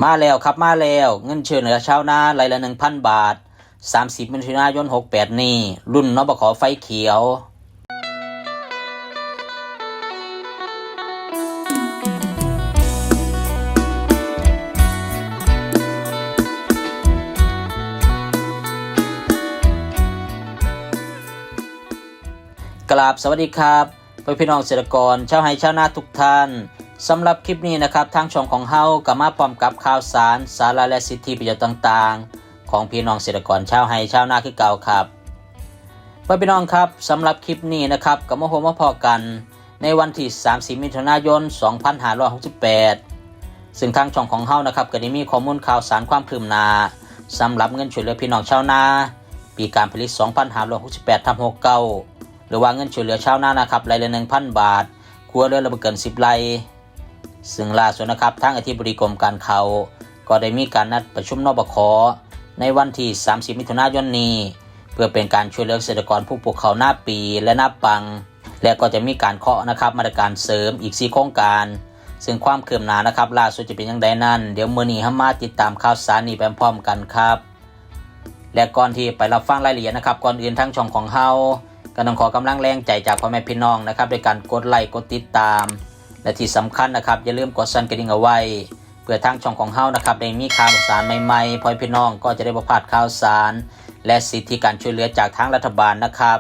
มาแล้วครับมาแล้วเงินช่วยเหลือชาวนาไร่ละ 1,000 บาท30มิถุนายน68นี้รุ่นนบข.ไฟเขียวกราบสวัสดีครับพี่น้องเกษตรกรชาวไร่ชาวนาทุกท่านสำหรับคลิปนี้นะครับทางช่องของเฮาก็มาพร้อมกับข่าวสารสาระและสิทธิประโยชน์ต่างๆของพี่น้องเกษตรกรชาวไร่ชาวนาคือเก่าครับพี่น้องครับสำหรับคลิปนี้นะครับก็มาพบกันในวันที่30มิถุนายน2568ซึ่งทางช่องของเฮานะครับก็ได้มีข้อมูลข่าวสารความคืบหน้าสำหรับเงินช่วยเหลือพี่น้องชาวนาปีการผลิต2568-69หรือว่าเงินช่วยเหลือชาวนานะครับรายละ 1,000 บาทครัวเรือนละบ่เกิน10ไร่ซึ่งล่าสุดนะครับทางอธิบดีกรมการข้าวก็ได้มีการนัดประชุมนบข.ในวันที่30มิถุนายนนี้เพื่อเป็นการช่วยเหลือเกษตรกรผู้ปลูกข้าวหน้าปีและหน้าปังและก็จะมีการเคาะนะครับมาตรการเสริมอีก4โครงการซึ่งความคืบหน้านะครับล่าสุดจะเป็นอย่างไรนั้นเดี๋ยวมื้อนี้เรามาติดตามข่าวสารนี้ไปพร้อมกันครับและก่อนที่ไปรับฟังรายละเอียดนะครับก่อนอื่นทางช่องของเฮาก็ต้องขอกำลังแรงใจจากพ่อแม่พี่น้องนะครับด้วยการกดไลค์กดติดตามและที่สำคัญนะครับอย่าลืมกดสั่นกระดิ่งเอาไว้เพื่อทางช่องของเฮานะครับได้มีข่าวสารใหม่ๆพ่อแม่พี่น้องก็จะได้บ่พลาดข่าวสารและสิทธิการช่วยเหลือจากทางรัฐบาลนะครับ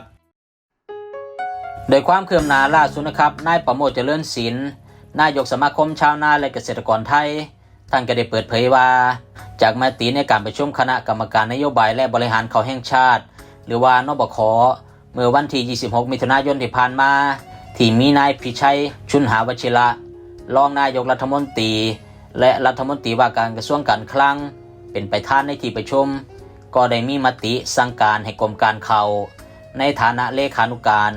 โดยความคืบหน้าล่าสุดนะครับนายประโมทเจริญศิลป์นายกสมาคมชาวนาและเกษตรกรไทยท่านก็ได้เปิดเผยว่าจากมติในการประชุมคณะกรรมการนโยบายและบริหารข้าวแห่งชาติหรือว่านบข.เมื่อวันที่26มิถุนายนที่ผ่านมาที่มีนายพิชัยชุนหาวชิระรองนายกรัฐมนตรีและรัฐมนตรีว่าการกระทรวงการคลังเป็นประธานในที่ประชุมก็ได้มีมติสั่งการให้กรมการข้าวในฐานะเลขานุการ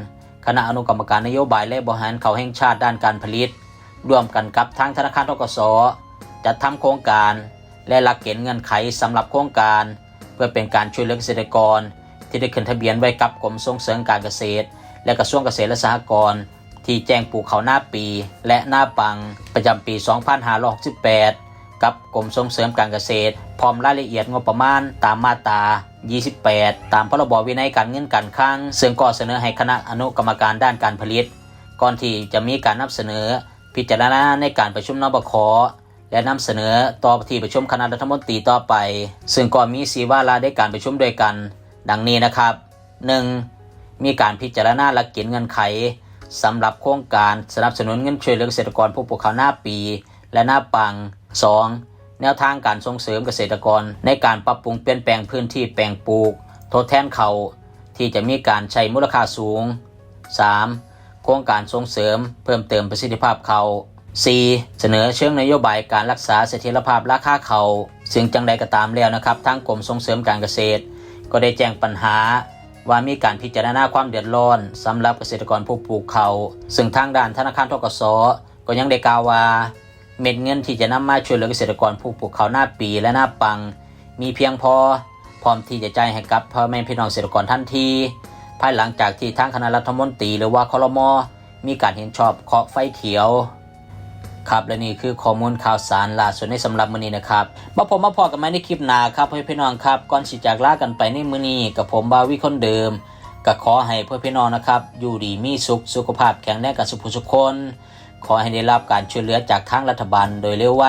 คณะอนุกรรมการนโยบายและบริหารข้าวแห่งชาติด้านการผลิตร่วมกันกับทางธนาคารธกส.จัดทำโครงการและหลักเกณฑ์เงื่อนไขสำหรับโครงการเพื่อเป็นการช่วยเหลือเกษตรกรที่ได้ขึ้นทะเบียนไว้กับกรมส่งเสริมการเกษตรและกระทรวงเกษตรและสหกรณ์ที่แจ้งปลูกข้าวหน้าปีและหน้าปังประจำปี2568กับกรมส่งเสริมการเกษตรพร้อมรายละเอียดงบประมาณตามมาตรา28ตามพรบวินัยการเงินการคลังซึ่งก็เสนอให้คณะอนุกรรมการด้านการผลิตก่อนที่จะมีการนำเสนอพิจารณาในการประชุมนบข.และนำเสนอต่อที่ประชุมคณะรัฐมนตรีต่อไปซึ่งก็มี4วาระในการประชุมด้วยกันดังนี้นะครับ 1. มีการพิจารณาหลักเกณฑ์เงื่อนไขสำหรับโครงการสนับสนุนเงินช่วยเหลือเกษตรกรผู้ปลูกข้าวหน้าปีและหน้าปัง 2. แนวทางการส่งเสริมเกษตรกรในการปรับปรุงเปลี่ยนแปลงพื้นที่แปลงปลูกทดแทนข้าวที่จะมีการใช้มูลค่าสูง 3. โครงการส่งเสริมเพิ่มเติมประสิทธิภาพข้าว 4. เสนอเชิงนโยบายการรักษาเสถียรภาพราคาข้าวซึ่งจังใดก็ตามแล้วนะครับทางกรมส่งเสริมการเกษตรก็ได้แจ้งปัญหาว่ามีการพิจารณาความเดือดร้อนสำหรับเกษตรกรผู้ปลูกข้าวซึ่งทางด้านธนาคารธกส.ก็ยังได้กล่าวว่าเม็ดเงินที่จะนำมาช่วยเหลือเกษตรกรผู้ปลูกข้าวหน้าปีและหน้าปังมีเพียงพอพร้อมที่จะจ่ายให้กับพ่อแม่พี่น้องเกษตรกรทันทีภายหลังจากที่ทางคณะรัฐมนตรีหรือว่าครม.มีการเห็นชอบเคาะไฟเขียวครับและนี่คือข้อมูลข่าวสารล่าสุดในสำหรับมื้อนี้นะครับมาพอกันใหม่ในคลิปหน้าครับพี่น้องครับก่อนสิจากลากันไปในมื้อนี้กับผมบาวิคนเดิมก็ขอให้พี่น้องนะครับอยู่ดีมีสุขสุขภาพแข็งแรงกันทุกคนขอให้ได้รับการช่วยเหลือจากทางรัฐบาลโดยเร็วไว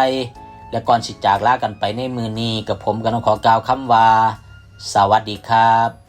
และก่อนสิจากลากันไปในมื้อนี้กับผมก็ต้องขอกล่าวคำว่าสวัสดีครับ